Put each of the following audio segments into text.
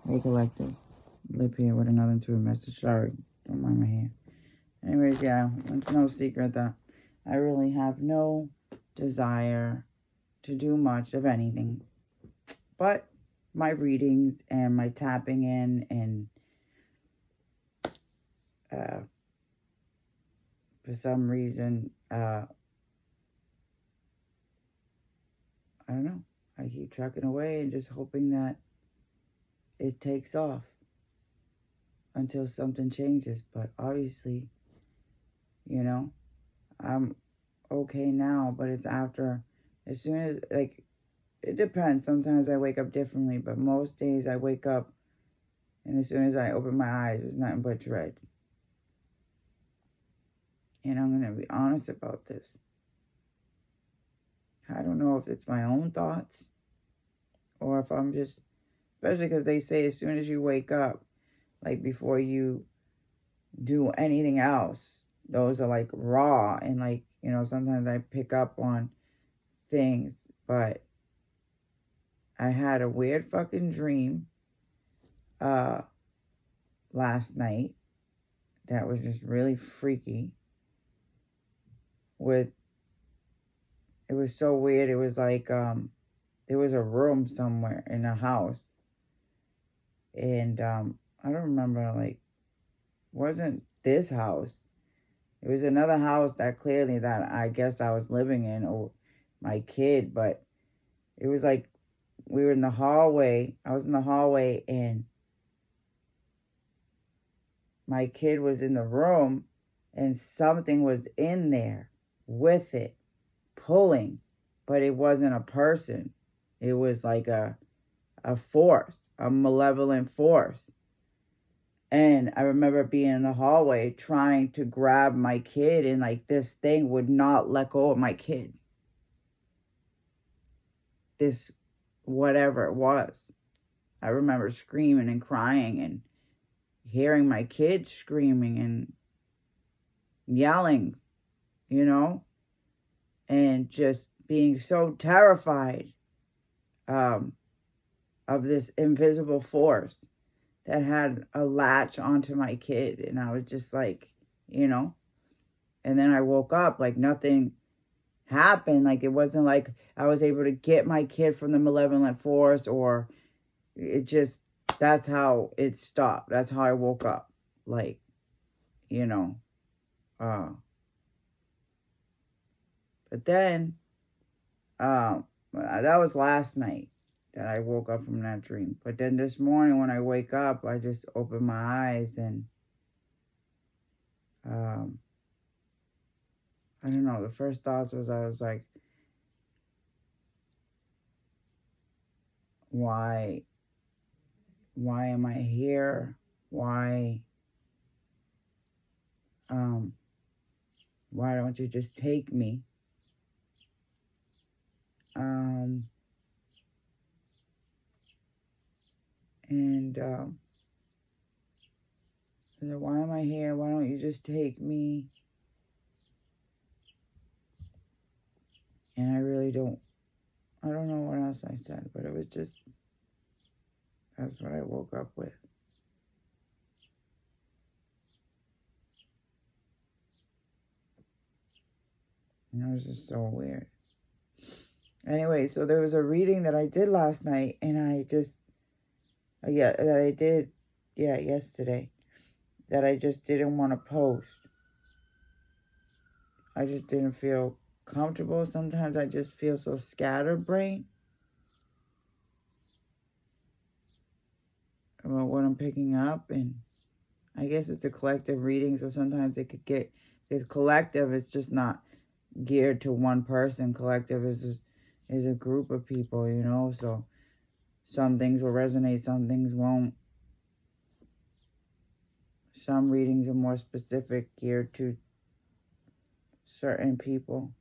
Hey, collective. Lip here with another intuitive message. Sorry, don't mind my hand. Anyways, yeah, it's no secret that I really have no desire to do much of anything but my readings and my tapping in, and for some reason, I don't know. I keep trucking away and just hoping that it takes off until something changes. But obviously, I'm okay now, but it's after, as soon as, like, it depends. Sometimes I wake up differently, but most days I wake up and as soon as I open my eyes, it's nothing but dread. And I'm going to be honest about this. I don't know if it's my own thoughts or if I'm just, especially because they say as soon as you wake up, like before you do anything else, those are like raw. And like, sometimes I pick up on things, but I had a weird fucking dream last night that was just really freaky. It was so weird. It was like there was a room somewhere in a house, and I don't remember, like, wasn't this house. It was another house that clearly that I guess I was living in, or my kid, but it was like we were in the hallway. I was in the hallway and my kid was in the room and something was in there with it, pulling, but it wasn't a person. It was like a force, a malevolent force. And I remember being in the hallway trying to grab my kid, and like this thing would not let go of my kid. This, whatever it was. I remember screaming and crying and hearing my kid screaming and yelling, and just being so terrified of this invisible force that had a latch onto my kid. And I was just like, and then I woke up like nothing happened. Like it wasn't like I was able to get my kid from the malevolent force, or it just, that's how it stopped. That's how I woke up. Like, but then, that was last night that I woke up from that dream. But then this morning when I wake up, I just open my eyes and, I don't know. The first thoughts was, I was like, why am I here? Why don't you just take me? And I said, why am I here? Why don't you just take me? And I don't know what else I said, but it was just, that's what I woke up with. And it was just so weird. Anyway, so there was a reading that I did last night, and yesterday, that I just didn't want to post. I just didn't feel comfortable. Sometimes I just feel so scatterbrained about what I'm picking up, and I guess it's a collective reading, so sometimes it could get, this collective, it's just not geared to one person. Collective is a group of people, so some things will resonate, some things won't. Some readings are more specific, geared to certain people,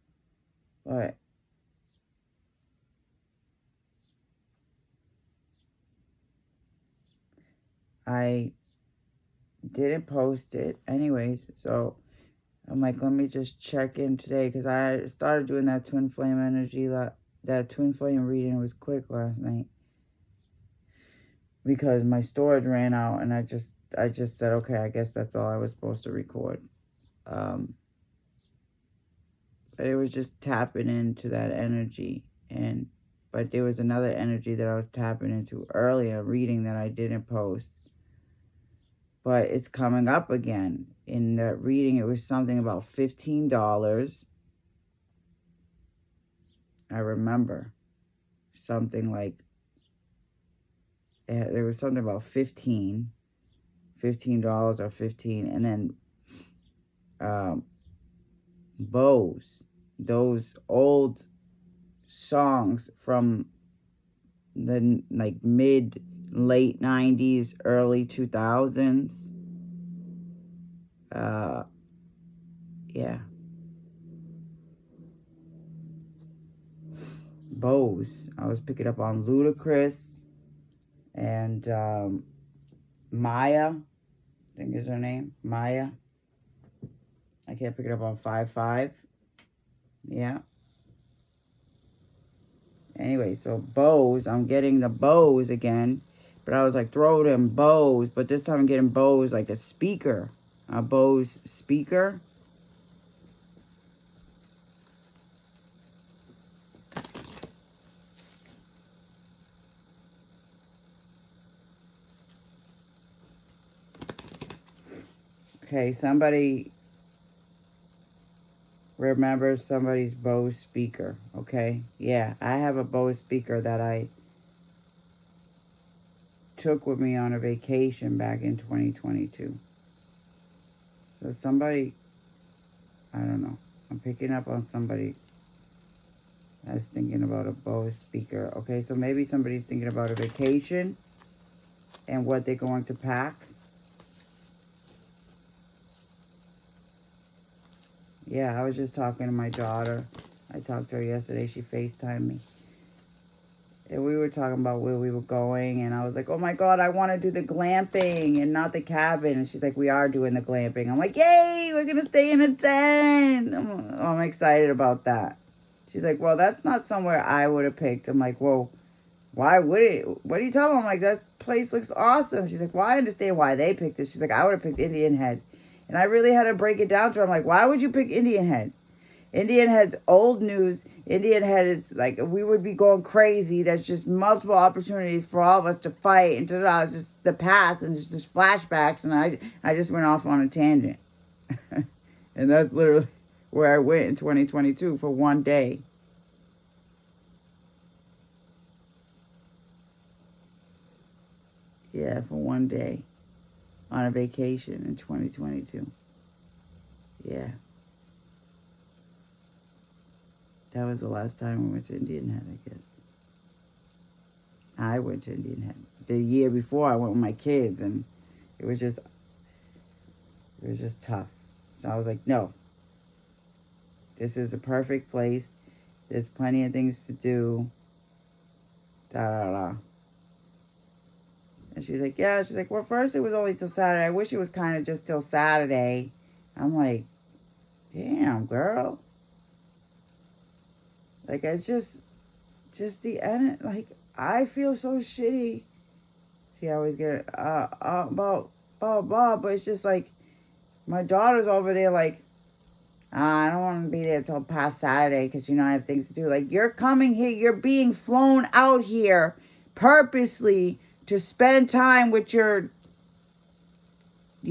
but I didn't post it anyways, so I'm like, let me just check in today, because I started doing that twin flame energy, that twin flame reading was quick last night. because my storage ran out, and I just said, okay, I guess that's all I was supposed to record. But it was just tapping into that energy, but there was another energy that I was tapping into earlier, reading that I didn't post. But it's coming up again. In that reading, it was something about $15. I remember something like, there was something about $15 or 15, and then Bose, those old songs from the like late 90s, early 2000s. Yeah. Bose. I was picking up on Ludacris and Maya, I think is her name. Maya. I can't pick it up on 5-5. Yeah. Anyway, so Bose, I'm getting the Bose again. But I was like, throw them Bose. But this time I'm getting Bose like a speaker. A Bose speaker. Okay, somebody remember somebody's Bose speaker, okay? Yeah, I have a Bose speaker that I took with me on a vacation back in 2022. So somebody, I don't know, I'm picking up on somebody that's thinking about a Bose speaker. Okay, so maybe somebody's thinking about a vacation and what they're going to pack. Yeah, I was just talking to my daughter. I talked to her yesterday. She FaceTimed me. And we were talking about where we were going. And I was like, oh my God, I want to do the glamping and not the cabin. And she's like, we are doing the glamping. I'm like, yay, we're going to stay in a tent. I'm excited about that. She's like, well, that's not somewhere I would have picked. I'm like, whoa, why would it? What are you talking about? I'm like, that place looks awesome. She's like, well, I understand why they picked it. She's like, I would have picked Indian Head. And I really had to break it down to her. I'm like, why would you pick Indian Head? Indian Head's old news. Indian Head is like, we would be going crazy. There's just multiple opportunities for all of us to fight. And it's just the past and it's just flashbacks. And I just went off on a tangent. And that's literally where I went in 2022 for one day. Yeah, for one day. On a vacation in 2022. Yeah. That was the last time we went to Indian Head, I guess. I went to Indian Head. The year before, I went with my kids, and it was just tough. So I was like, no. This is a perfect place. There's plenty of things to do. Da. And she's like, yeah. She's like, well, first it was only till Saturday. I wish it was kind of just till Saturday. I'm like, damn, girl. Like, it's just the end. Like, I feel so shitty. See, I always get about blah, blah. But it's just like, my daughter's over there like, I don't want to be there till past Saturday because, I have things to do. Like, you're coming here. You're being flown out here purposely to spend time with your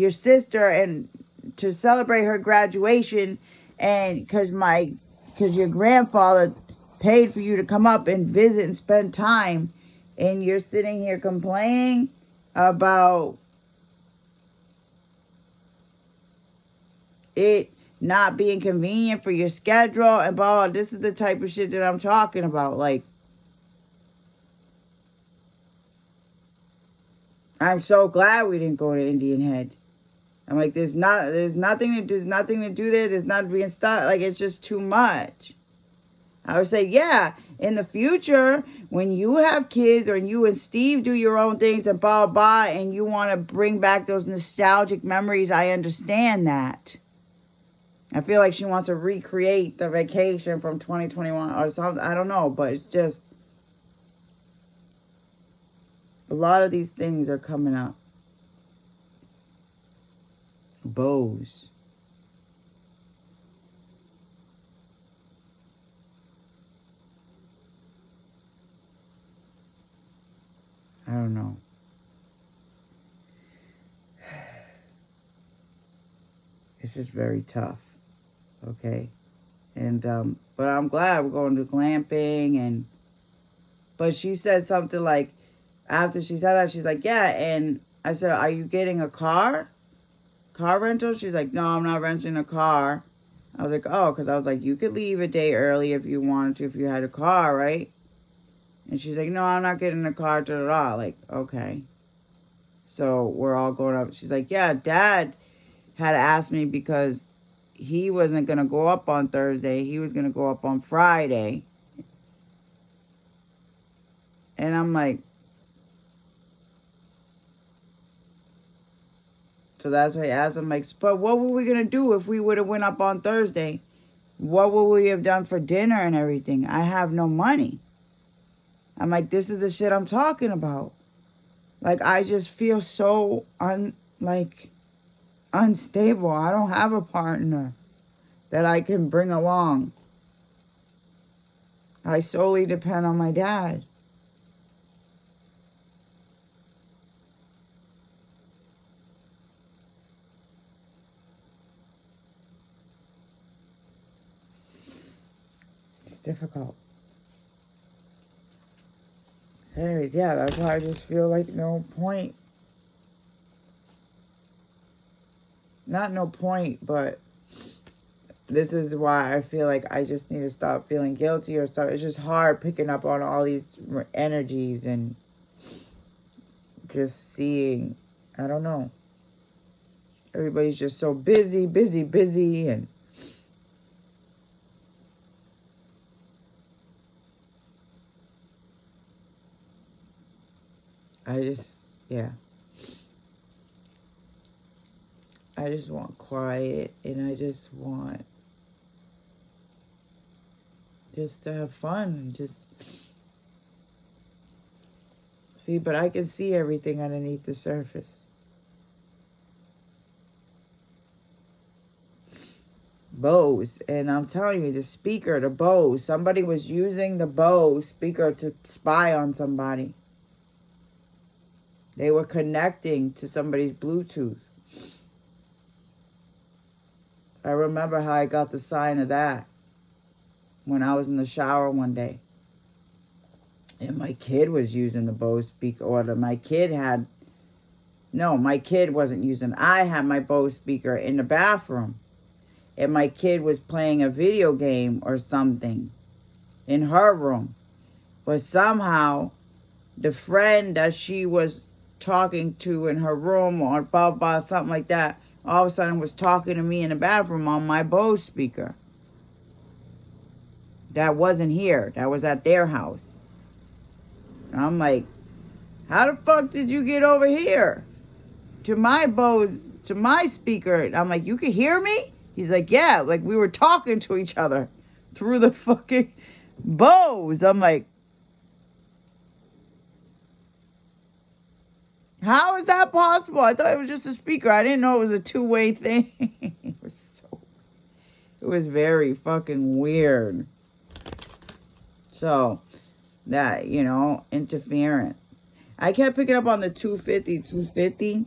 sister and to celebrate her graduation, and because your grandfather paid for you to come up and visit and spend time, and you're sitting here complaining about it not being convenient for your schedule and blah, blah. This is the type of shit that I'm talking about. Like, I'm so glad we didn't go to Indian Head. I'm like, there's nothing to do there. There's not being stuck. Like, it's just too much. I would say, yeah, in the future, when you have kids or you and Steve do your own things and blah, blah, and you want to bring back those nostalgic memories, I understand that. I feel like she wants to recreate the vacation from 2021 or something. I don't know, but it's just... A lot of these things are coming up. Bows. I don't know. It's just very tough. Okay? And, but I'm glad we're going to glamping but she said something like, after she said that, she's like, yeah, and I said, are you getting a car? Car rental? She's like, no, I'm not renting a car. I was like, oh, because I was like, you could leave a day early if you wanted to, if you had a car, right? And she's like, no, I'm not getting a car, da da da. Like, okay. So we're all going up. She's like, yeah, Dad had asked me because he wasn't going to go up on Thursday. He was going to go up on Friday. And I'm like, so that's why I asked him, like, but what were we going to do if we would have went up on Thursday? What would we have done for dinner and everything? I have no money. I'm like, this is the shit I'm talking about. Like, I just feel so, unstable. I don't have a partner that I can bring along. I solely depend on my dad. It's difficult. Anyways, yeah, that's why I just feel like no point. Not no point, but this is why I feel like I just need to stop feeling guilty or stop. It's just hard picking up on all these energies and just seeing, I don't know. Everybody's just so busy, and I just want quiet, and I just want just to have fun, just see, but I can see everything underneath the surface. Bose, and I'm telling you, the Bose, somebody was using the Bose speaker to spy on somebody. They were connecting to somebody's Bluetooth. I remember how I got the sign of that when I was in the shower one day. And my kid was using the Bose speaker, my kid wasn't using, I had my Bose speaker in the bathroom. And my kid was playing a video game or something in her room. But somehow, the friend that she was talking to in her room or blah, blah, something like that, all of a sudden was talking to me in the bathroom on my Bose speaker. That wasn't here. That was at their house. And I'm like, how the fuck did you get over here? To my Bose, to my speaker. I'm like, you can hear me? He's like, yeah, like we were talking to each other through the fucking Bose. I'm like, how is that possible? I thought it was just a speaker. I didn't know it was a two-way thing. It was very fucking weird. So, that, interference. I kept picking up on the 250.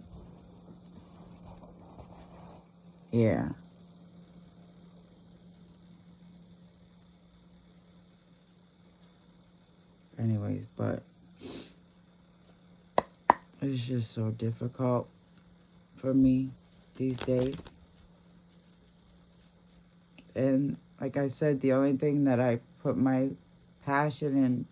Yeah. Anyways, but it's just so difficult for me these days. And like I said, the only thing that I put my passion in,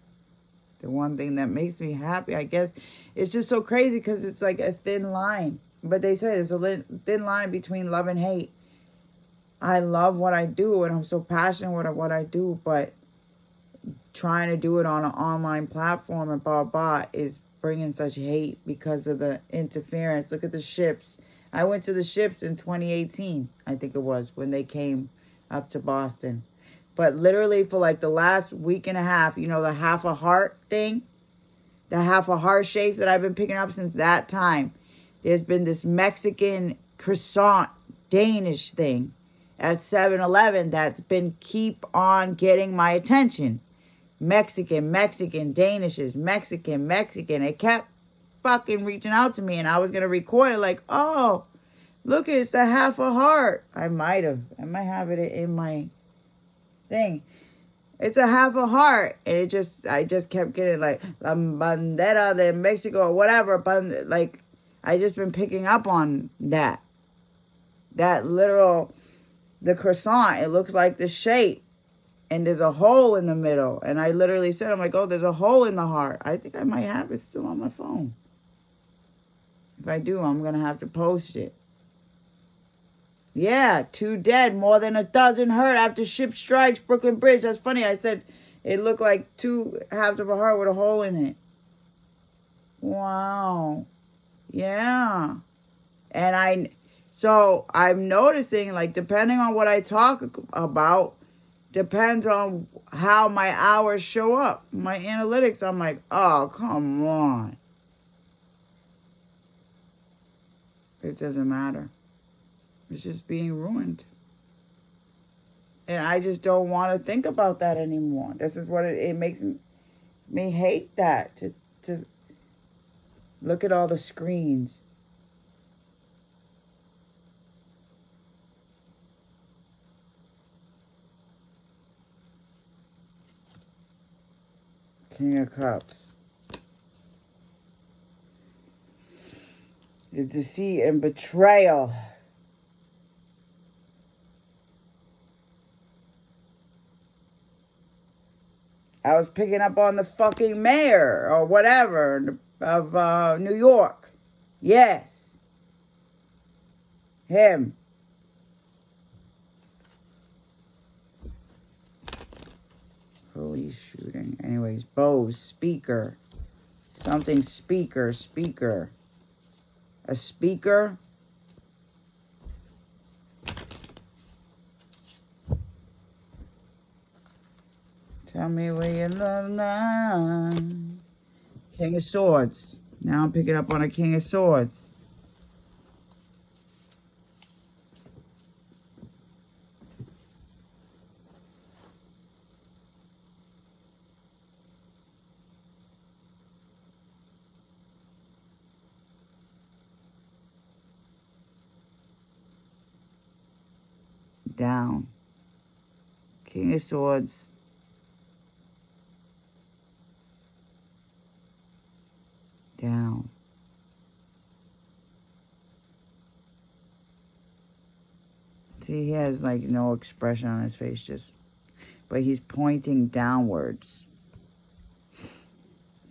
the one thing that makes me happy, I guess, it's just so crazy because it's like a thin line. But they say there's a thin line between love and hate. I love what I do and I'm so passionate with what I do, but trying to do it on an online platform and blah, blah, is bringing such hate because of the interference. Look at the ships. I went to the ships in 2018, I think it was, when they came up to Boston. But literally for like the last week and a half, the half a heart thing, the half a heart shapes that I've been picking up since that time. There's been this Mexican croissant Danish thing at 7-Eleven that's been keep on getting my attention. Mexican, Danishes, Mexican. It kept fucking reaching out to me, and I was going to record it like, oh, look, it's the half a heart. I might have it in my thing. It's a half a heart. And I just kept getting like, La Bandera de Mexico, or whatever. Like, I just been picking up on that. That literal, the croissant, it looks like the shape. And there's a hole in the middle. And I literally said, I'm like, oh, there's a hole in the heart. I think I might have it still on my phone. If I do, I'm going to have to post it. Yeah, 2 dead, more than 1,000 hurt after ship strikes Brooklyn Bridge. That's funny. I said it looked like 2 halves of a heart with a hole in it. Wow. Yeah. And so I'm noticing, like, depending on what I talk about, depends on how my hours show up. My analytics, I'm like, oh, come on. It doesn't matter. It's just being ruined. And I just don't want to think about that anymore. This is what it makes me hate that. To look at all the screens. King of Cups. The deceit and betrayal. I was picking up on the fucking mayor or whatever of New York. Yes. Him. Police shooting. Anyways, Bose, speaker. Something speaker. A speaker. Tell me where you love now. King of Swords. Now I'm picking up on a King of Swords. Down. King of Swords. Down. See, he has like no expression on his face, but he's pointing downwards.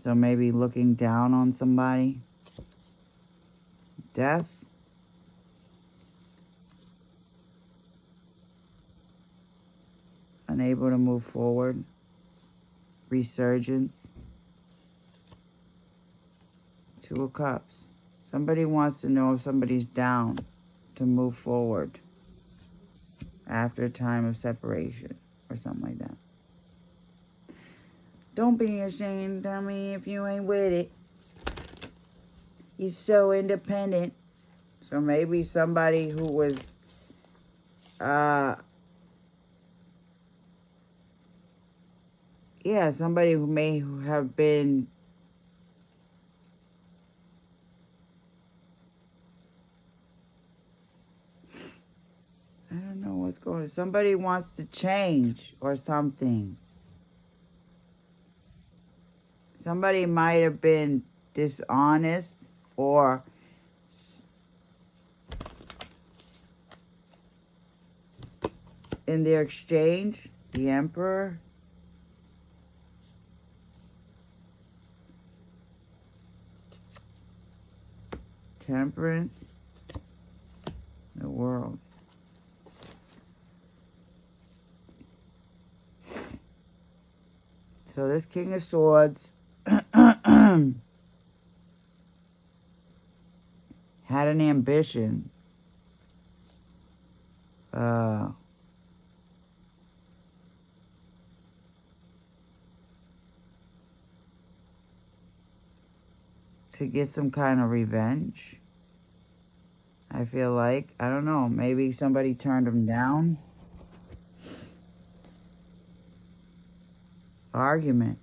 So maybe looking down on somebody. Death. Unable to move forward. Resurgence. 2 of Cups. Somebody wants to know if somebody's down to move forward after a time of separation or something like that. Don't be ashamed. Tell me if you ain't with it. He's so independent. So maybe somebody who was somebody who may have been I don't know what's going on. Somebody wants to change or something. Somebody might have been dishonest or in their exchange. The Emperor. Temperance. The World. So this King of Swords had an ambition. to get some kind of revenge. I feel like, I don't know, maybe somebody turned him down. Argument.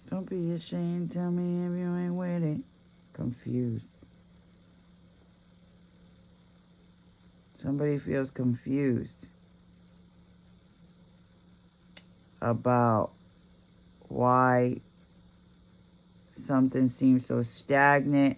Don't be ashamed, tell me if you ain't with it. Confused. Somebody feels confused about why something seems so stagnant.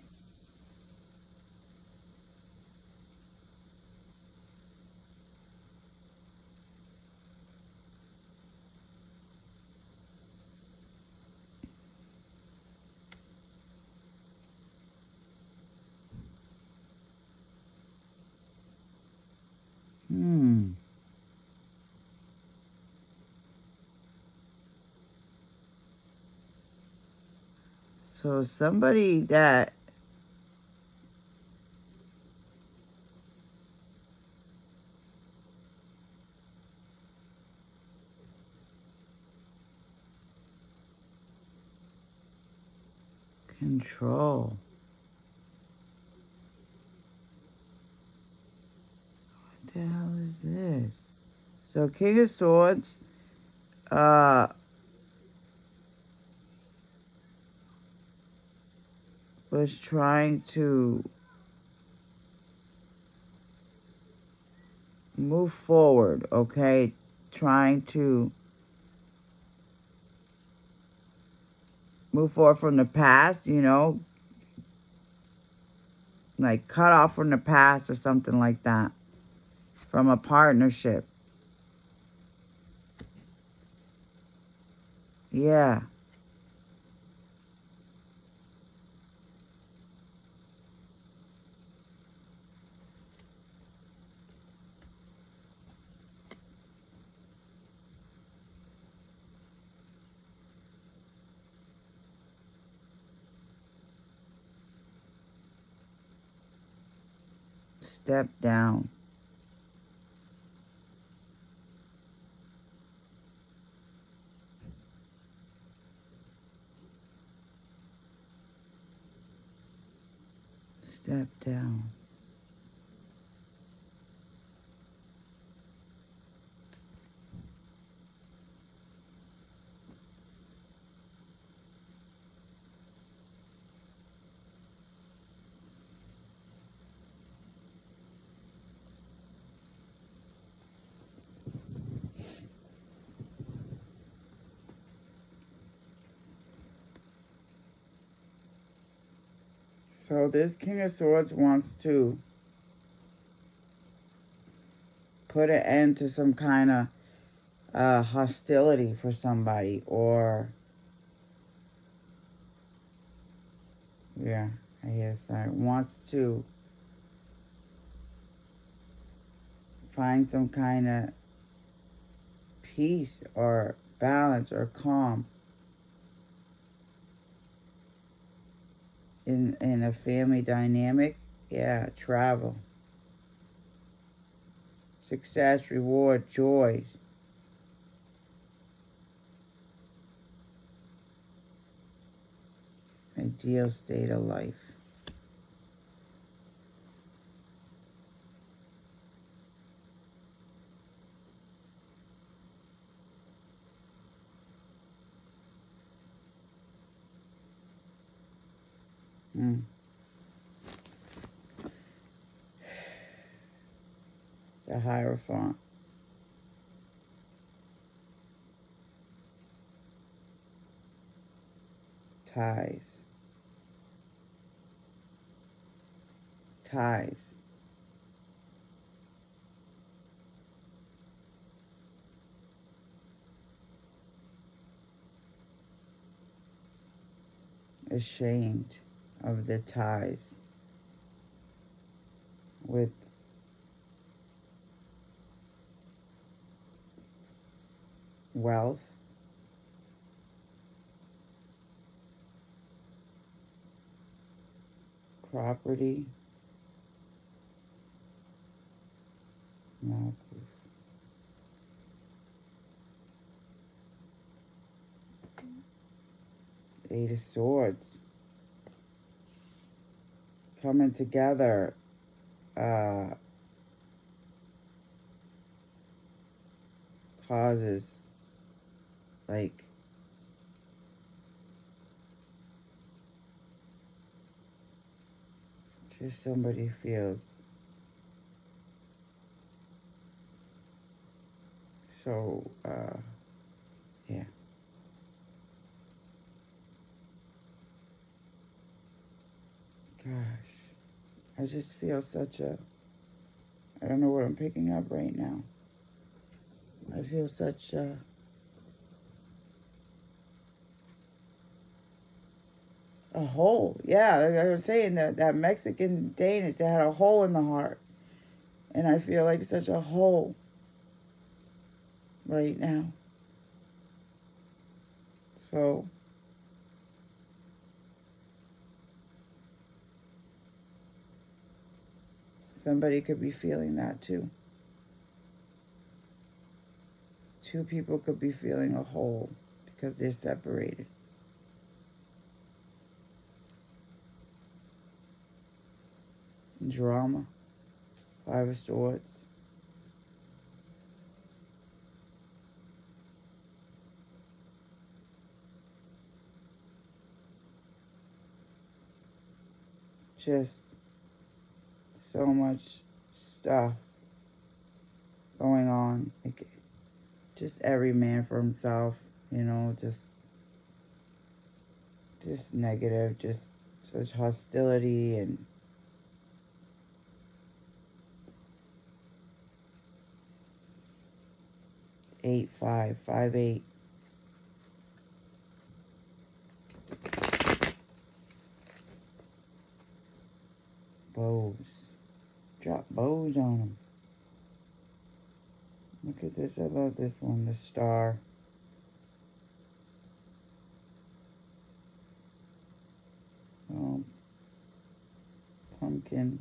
So somebody that control. What the hell is this? So King of Swords, was trying to move forward, okay? Trying to move forward from the past, you know? Like cut off from the past or something like that. From a partnership. Yeah. Step down. Step down. So this King of Swords wants to put an end to some kind of hostility for somebody, or yeah, I guess I wants to find some kind of peace or balance or calm in a family dynamic. Yeah, travel. Success, reward, joy. Ideal state of life. The Hierophant. Ties. Ties. Ashamed of the ties with wealth, property, no proof. Eight of Swords. Coming together. Causes, like, just somebody feels so, yeah. Gosh, I just feel such a, I don't know what I'm picking up right now. I feel such a hole. Yeah, like I was saying, that Mexican Danish, they had a hole in the heart. And I feel like such a hole right now. So, somebody could be feeling that too. Two people could be feeling a hole because they're separated. Drama. Five of Swords. Just so much stuff going on. Like, just every man for himself, you know, just negative, just such hostility and eight, five, 8. Bows. Drop bows on them. Look at this. I love this one. The star. Pumpkin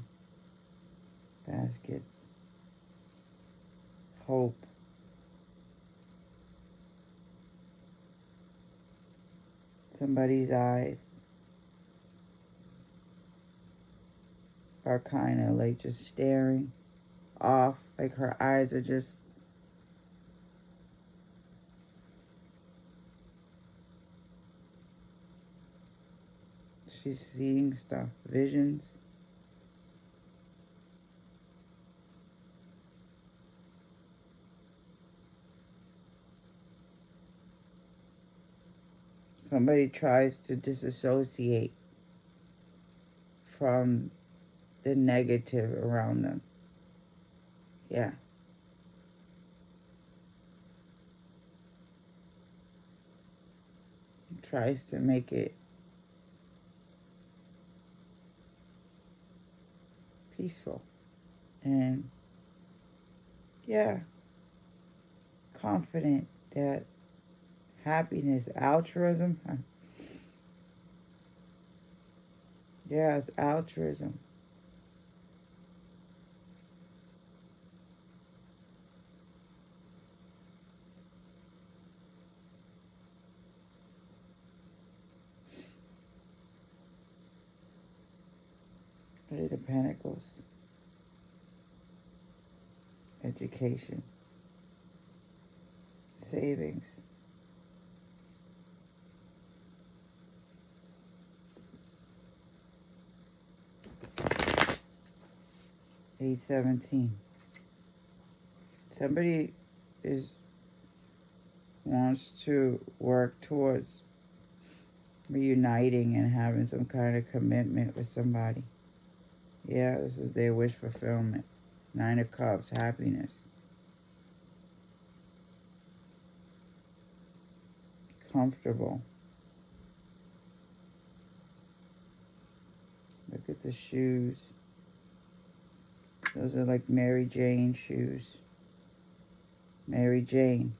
baskets. Hope. Somebody's eyes are kind of like just staring off. Like her eyes are just she's seeing stuff, visions. Somebody tries to disassociate from the negative around them. Yeah. Tries to make it peaceful. And yeah, confident that happiness, altruism. Yeah, it's altruism. Eight of Pentacles. Education. Savings. Eight, 17. Somebody wants to work towards reuniting and having some kind of commitment with somebody. Yeah, this is their wish fulfillment. Nine of Cups, happiness. Comfortable. Look at the shoes. Those are like Mary Jane shoes. Mary Jane.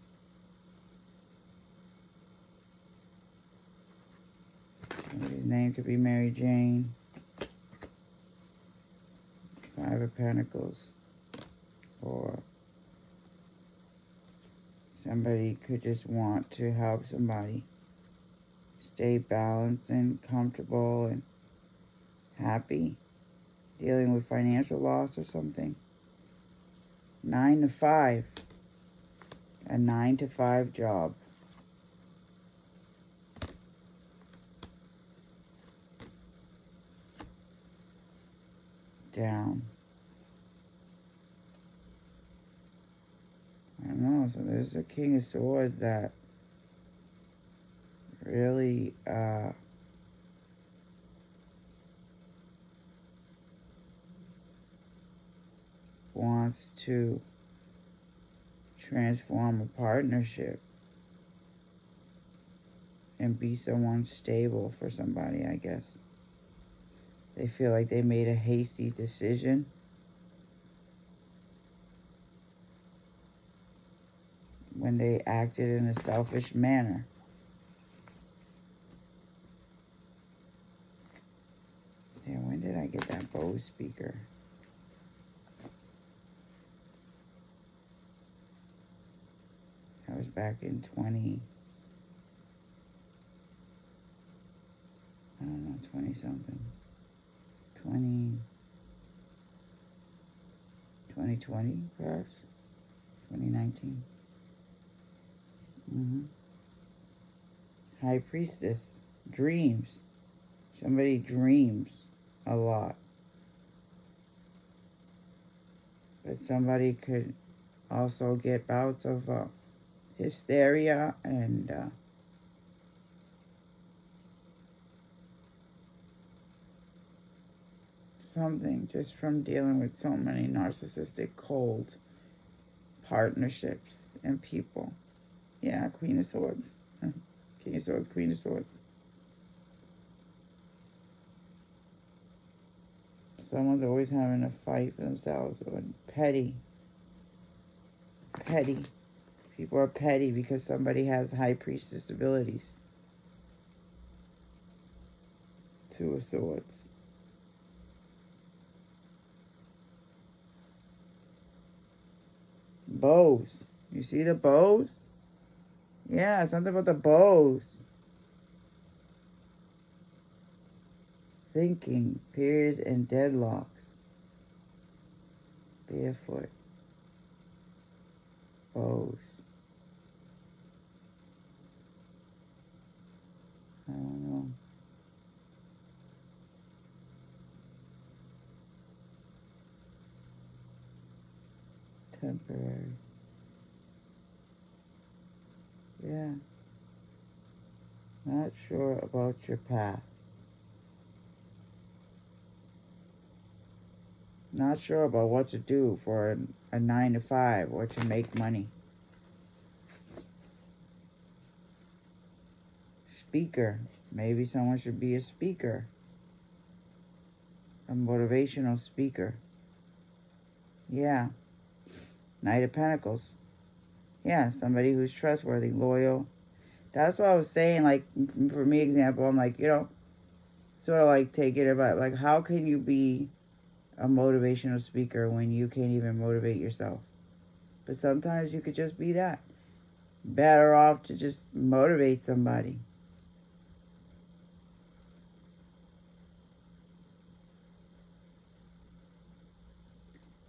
His name could be Mary Jane. Five of Pentacles. Or somebody could just want to help somebody stay balanced and comfortable and happy, dealing with financial loss or something. 9 to 5. A 9 to 5 job. Down. I don't know. So there's a King of Swords that really wants to transform a partnership and be someone stable for somebody, I guess. They feel like they made a hasty decision. When they acted in a selfish manner. Damn, when did I get that Bose speaker? That was back in 20 something. 2020, perhaps? 2019. High Priestess. Dreams. Somebody dreams a lot. But somebody could also get bouts of hysteria and something just from dealing with so many narcissistic, cold partnerships and people. Yeah, Queen of Swords. King of Swords, Queen of Swords. Someone's always having a fight for themselves. Or petty. Petty. People are petty because somebody has High Priestess abilities. Two of Swords. Bows. You see the bows? Yeah, something about the bows. Thinking, periods, and deadlocks. Barefoot. Bows. I don't know. Temporary. Yeah. Not sure about your path. Not sure about what to do for a 9 to 5 or to make money. Speaker. Maybe someone should be a speaker. A motivational speaker. Yeah. Knight of Pentacles. Yeah, somebody who's trustworthy, loyal. That's what I was saying, like, for me, example, I'm like, sort of like take it about, like, how can you be a motivational speaker when you can't even motivate yourself? But sometimes you could just be that. Better off to just motivate somebody.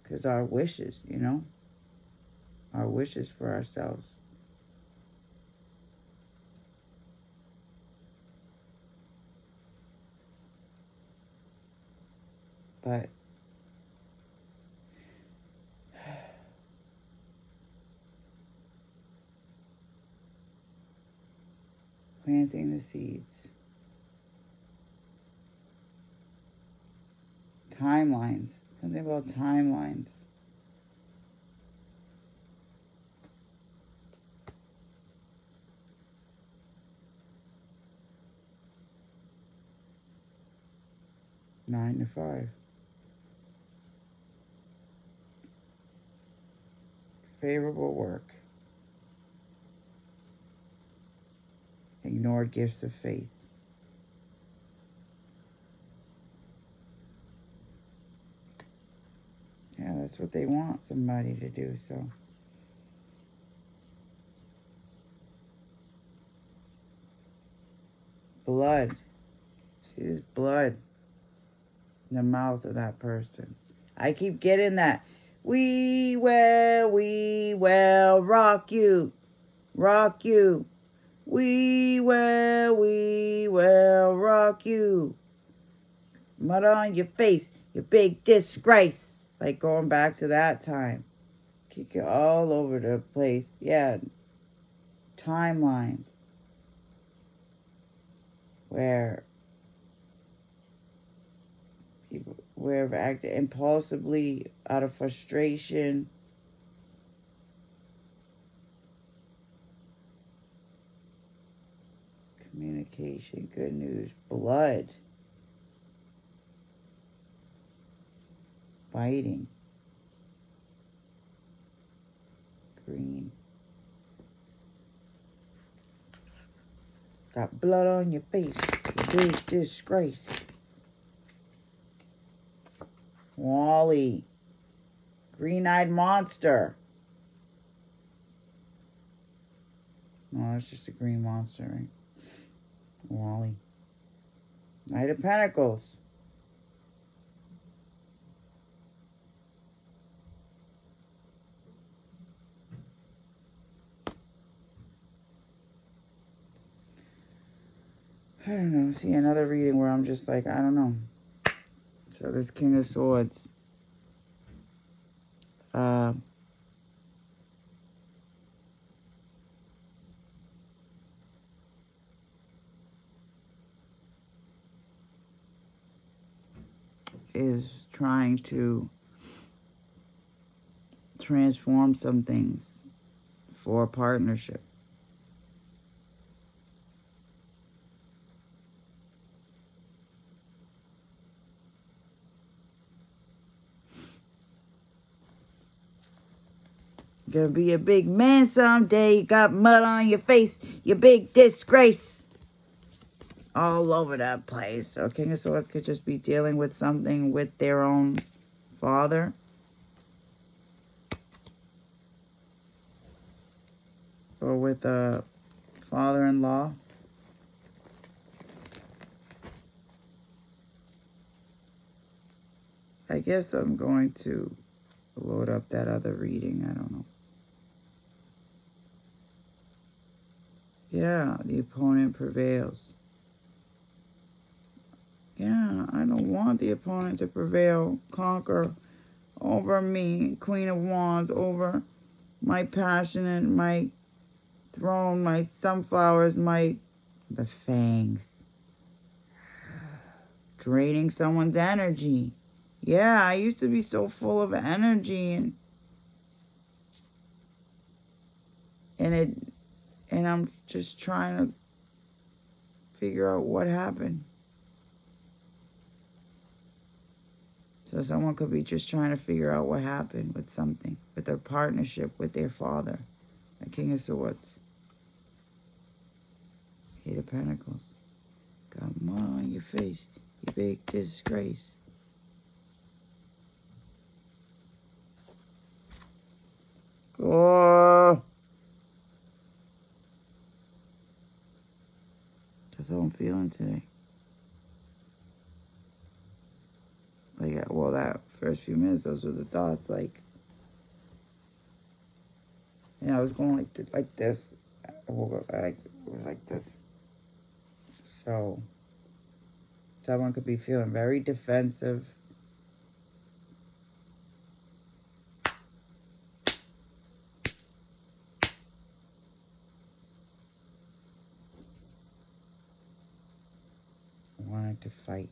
Because our wishes, our wishes for ourselves. But planting the seeds. Timelines. Something about timelines. Nine to 5. Favorable work. Ignore gifts of faith. Yeah, that's what they want somebody to do, so. blood. See this blood in the mouth of that person. I keep getting that. We will rock you. Rock you. We will rock you. Mud on your face, you big disgrace. Like going back to that time. Kick you all over the place. Yeah. Timelines. Where people have acted impulsively out of frustration. Communication, good news, blood. Biting. Green. Got blood on your face. You big disgrace. Wally. Green-eyed monster. No, it's just a green monster, right? Wally. Knight of Pentacles. I don't know. See, another reading where I'm just like, I don't know. So this King of Swords. Is trying to transform some things for a partnership. Gonna be a big man someday. You got mud on your face. You big disgrace. All over that place. So King of Swords could just be dealing with something with their own father. Or with a father-in-law. I guess I'm going to load up that other reading. I don't know. Yeah, the opponent prevails. Yeah, I don't want the opponent to prevail, conquer over me, Queen of Wands, over my passion and my throne, my sunflowers, the fangs. Draining someone's energy. Yeah, I used to be so full of energy and I'm just trying to figure out what happened. So someone could be just trying to figure out what happened with something, with their partnership with their father. The King of Swords. Eight of Pentacles. Come on your face, you big disgrace. Oh. That's how I'm feeling today. Like, well, that first few minutes, those were the thoughts. Like, and I was going like this. I woke up like this. So, someone could be feeling very defensive. Wanted to fight.